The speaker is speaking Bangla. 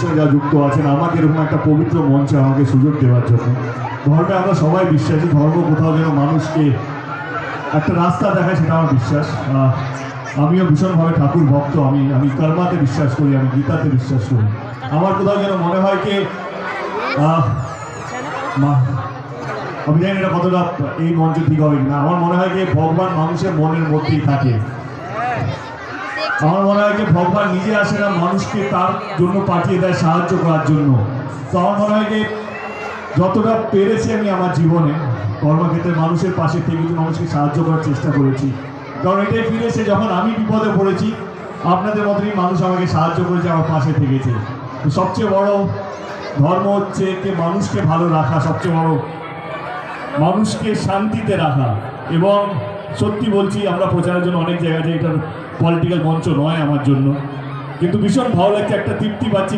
সঙ্গে যা যুক্ত আছেন, আমাকে এরকম একটা পবিত্র মঞ্চে আমাকে সুযোগ দেওয়ার জন্য। ধর্মে আমরা সবাই বিশ্বাসী, ধর্ম কোথাও যেন মানুষকে একটা রাস্তা দেখায়, সেটা আমার বিশ্বাস। আমিও ভীষণভাবে ঠাকুর ভক্ত। আমি কর্মাতে বিশ্বাস করি, আমি গীতাতে বিশ্বাস করি। আমার কোথাও যেন মনে হয় কি আমি জানি এটা কতটা এই মঞ্চ ঠিক হবে না, আমার মনে হয় যে ভগবান মানুষের মনের মধ্যেই থাকে। আমার মনে হয় যে ভগবান নিজে আসে না, মানুষকে তার জন্য পাঠিয়ে দেয় সাহায্য করার জন্য। তো আমার মনে হয় যে যতটা পেরেছি আমি আমার জীবনে কর্মক্ষেত্রে মানুষের পাশে থেকে মানুষকে সাহায্য করার চেষ্টা করেছি। কারণ এটাই ফিরেছে, যখন আমি বিপদে পড়েছি আপনাদের মতনই মানুষ আমাকে সাহায্য করেছে, আমার পাশে থেকেছে। তো সবচেয়ে বড় ধর্ম হচ্ছে যে মানুষকে ভালো রাখা, সবচেয়ে বড় মানুষকে শান্তিতে রাখা। এবং সত্যি বলছি, আমরা প্রচারের জন্য অনেক জায়গায় যাই, এটার পলিটিক্যাল মঞ্চ নয় আমার জন্য, কিন্তু ভীষণ ভালো লাগছে, একটা তৃপ্তি পাচ্ছি।